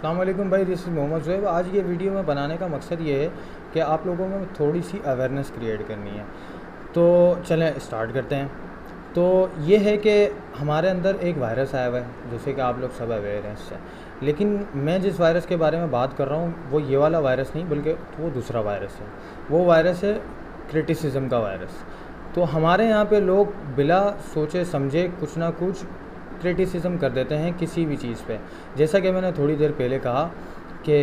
अस्सलाम वालेकुम भाई, दिस इज़ मोहम्मद ज़ुहैब। आज ये वीडियो में बनाने का मकसद ये है कि आप लोगों में थोड़ी सी अवेयरनेस क्रिएट करनी है। तो चलें स्टार्ट करते हैं। तो ये है कि हमारे अंदर एक वायरस आया हुआ है, जैसे कि आप लोग सब अवेयर हैं इससे। लेकिन मैं जिस वायरस के बारे में बात कर रहा हूँ वो ये वाला वायरस नहीं, बल्कि वो दूसरा वायरस है। वो वायरस है क्रिटिसिज्म का वायरस। तो हमारे यहाँ पे लोग बिला सोचे समझे कुछ ना कुछ क्रिटिसिज्म कर देते हैं किसी भी चीज़ पे। जैसा कि मैंने थोड़ी देर पहले कहा कि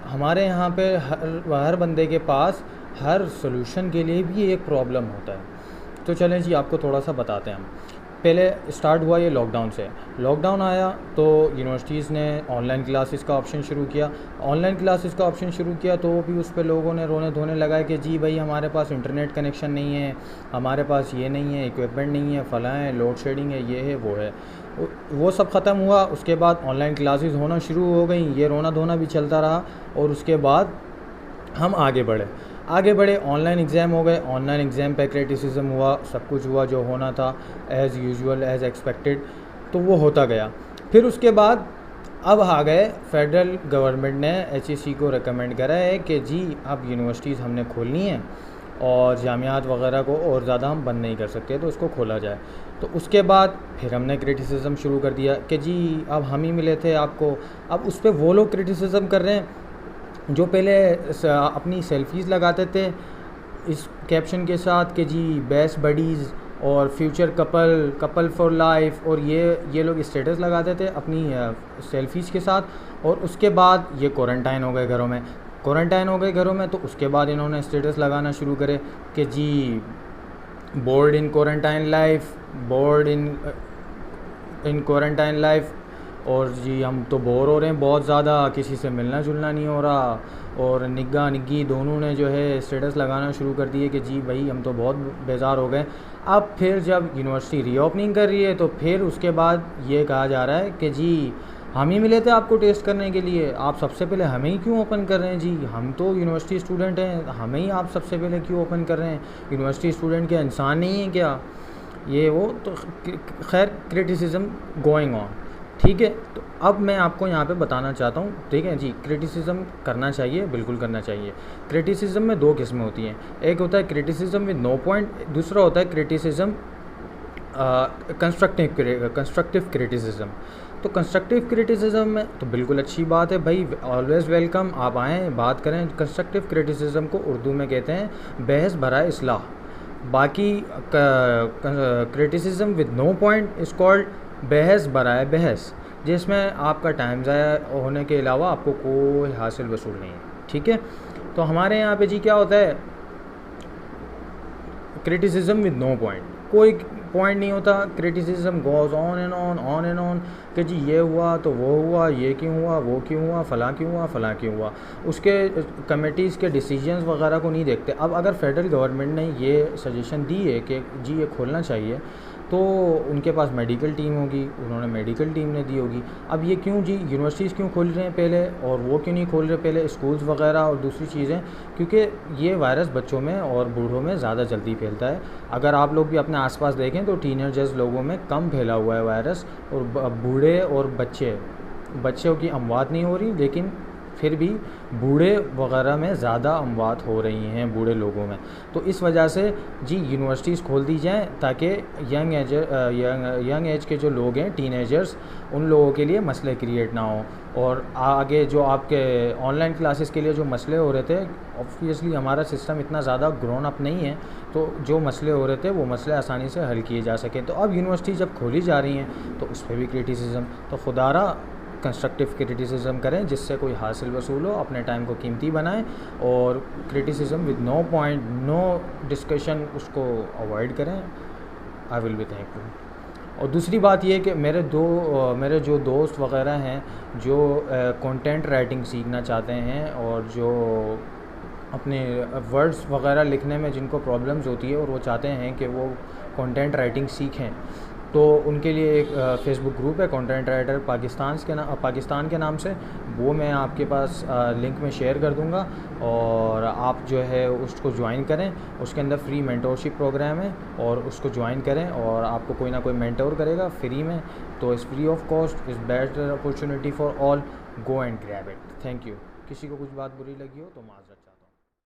हमारे यहाँ पे हर बंदे के पास हर सॉल्यूशन के लिए भी एक प्रॉब्लम होता है। तो चलें जी, आपको थोड़ा सा बताते हैं हम। पहले स्टार्ट हुआ ये लॉकडाउन से। लॉकडाउन आया तो यूनिवर्सिटीज़ ने ऑनलाइन क्लासेस का ऑप्शन शुरू किया। ऑनलाइन क्लासेस का ऑप्शन शुरू किया तो भी उस पर लोगों ने रोने धोने लगाए कि जी भाई हमारे पास इंटरनेट कनेक्शन नहीं है, हमारे पास ये नहीं है, इक्विपमेंट नहीं है, फलां है, लोड शेडिंग है, ये है, वो है। वो सब ख़त्म हुआ। उसके बाद ऑनलाइन क्लासेस होना शुरू हो गई, ये रोना धोना भी चलता रहा। और उसके बाद हम आगे बढ़े, ऑनलाइन एग्ज़ाम हो गए। ऑनलाइन एग्ज़ाम पे क्रिटिसिज्म हुआ, सब कुछ हुआ जो होना था, एज़ यूजुअल एज़ एक्सपेक्टेड। तो वो होता गया। फिर उसके बाद अब आ गए, फेडरल गवर्नमेंट ने HEC को रिकमेंड करा है कि जी अब यूनिवर्सिटीज़ हमने खोलनी है और जामियात वगैरह को और ज़्यादा हम बंद नहीं कर सकते, तो उसको खोला जाए। तो उसके बाद फिर हमने क्रिटिसिज्म शुरू कर दिया कि जी अब हम ही मिले थे आपको। अब उस पर वो लोग क्रिटिसिज्म कर रहे हैं जो पहले अपनी सेल्फीज़ लगाते थे इस कैप्शन के साथ कि जी बेस्ट बडीज़ और फ्यूचर कपल फॉर लाइफ, और ये लोग स्टेटस लगाते थे अपनी सेल्फीज़ के साथ। और उसके बाद ये क्वारंटाइन हो गए घरों में। तो उसके बाद इन्होंने स्टेटस लगाना शुरू करे कि जी बोर्ड इन क्वारंटाइन लाइफ, इन क्वारंटाइन लाइफ, और जी हम तो बोर हो रहे हैं बहुत ज़्यादा, किसी से मिलना जुलना नहीं हो रहा। और निग्गा निग्गी दोनों ने जो है स्टेटस लगाना शुरू कर दिए कि जी भाई हम तो बहुत बेजार हो गए। अब फिर जब यूनिवर्सिटी रीओपनिंग कर रही है तो फिर उसके बाद ये कहा जा रहा है कि जी हम ही मिले थे आपको टेस्ट करने के लिए, आप सबसे पहले हमें ही क्यों ओपन कर रहे हैं? जी हम तो यूनिवर्सिटी स्टूडेंट हैं, हमें ही आप सबसे पहले क्यों ओपन कर रहे हैं? यूनिवर्सिटी स्टूडेंट क्या इंसान नहीं है क्या? ये वो तो खैर क्रिटिसिज्म गोइंग ऑन, ठीक है। तो अब मैं आपको यहाँ पे बताना चाहता हूँ, ठीक है जी, क्रिटिसिज्म करना चाहिए, बिल्कुल करना चाहिए। क्रिटिसिज्म में दो किस्में होती हैं, एक होता है क्रिटिसिज्म विद नो पॉइंट, दूसरा होता है क्रिटिसिज्म कंस्ट्रक्टिव क्रिटिसिज्म। तो कंस्ट्रक्टिव क्रिटिसिज्म में तो बिल्कुल अच्छी बात है भाई, ऑलवेज़ वेलकम, आप आएँ बात करें। कंस्ट्रक्टिव क्रिटिसिज्म को उर्दू में कहते हैं बहस बराए इस्लाह। बाकी criticism with no point is called बहस बराए बहस, जिसमें आपका टाइम ज़ाया होने के अलावा आपको कोई हासिल वसूल नहीं है, ठीक है। तो हमारे यहाँ पे जी क्या होता है, क्रिटिसिज्म विद नो पॉइंट, कोई पॉइंट नहीं होता। Criticism goes on and on कि जी ये हुआ तो वो हुआ, ये क्यों हुआ, वो क्यों हुआ, फ़लाँ क्यों हुआ। उसके कमेटीज़ के डिसीजंस वगैरह को नहीं देखते। अब अगर फेडरल गवर्नमेंट ने ये सजेशन दी है कि जी ये खोलना चाहिए, तो उनके पास मेडिकल टीम होगी, उन्होंने मेडिकल टीम ने दी होगी। अब ये क्यों जी यूनिवर्सिटीज़ क्यों खोल रहे हैं पहले और वो क्यों नहीं खोल रहे पहले, स्कूल्स वगैरह और दूसरी चीज़ें? क्योंकि ये वायरस बच्चों में और बूढ़ों में ज़्यादा जल्दी फैलता है। अगर आप लोग भी अपने आसपास देखें तो टीनेजर्स लोगों में कम फैला हुआ है वायरस, और बूढ़े और बच्चों की अमवात नहीं हो रही, लेकिन फिर भी बूढ़े वगैरह में ज़्यादा अमवात हो रही हैं, बूढ़े लोगों में। तो इस वजह से जी यूनिवर्सिटीज़ खोल दी जाएँ ताकि यंग एज के जो लोग हैं, टीनेजर्स, उन लोगों के लिए मसले क्रिएट ना हो। और आगे जो आपके ऑनलाइन क्लासेस के लिए जो मसले हो रहे थे, ऑब्वियसली हमारा सिस्टम इतना ज़्यादा ग्रोन अप नहीं है, तो जो मसले हो रहे थे वो मसले आसानी से हल किए जा सकें। तो अब यूनिवर्सिटी जब खोली जा रही हैं तो उस पर भी क्रिटिसिज्म, तो खुदारा कंस्ट्रक्टिव क्रिटिसिज्म करें जिससे कोई हासिल वसूल हो, अपने टाइम को कीमती बनाएं, और criticism with no point, no discussion, उसको अवॉइड करें। I will be thankful. और दूसरी बात ये कि मेरे जो दोस्त वगैरह हैं जो कंटेंट राइटिंग सीखना चाहते हैं और जो अपने वर्ड्स वगैरह लिखने में जिनको प्रॉब्लम्स होती है और वो चाहते हैं कि वो कंटेंट राइटिंग सीखें, तो उनके लिए एक फेसबुक ग्रुप है कंटेंट राइटर पाकिस्तान के नाम से, वो मैं आपके पास लिंक में शेयर कर दूंगा, और आप जो है उसको ज्वाइन करें। उसके अंदर फ्री मेंटोरशिप प्रोग्राम है और उसको ज्वाइन करें, और आपको कोई ना कोई मेंटोर करेगा फ्री में। तो इस free of cost is better opportunity for all. Go and grab it. Thank you. किसी को कुछ बात बुरी लगी हो तो माज़रत चाहता हूँ।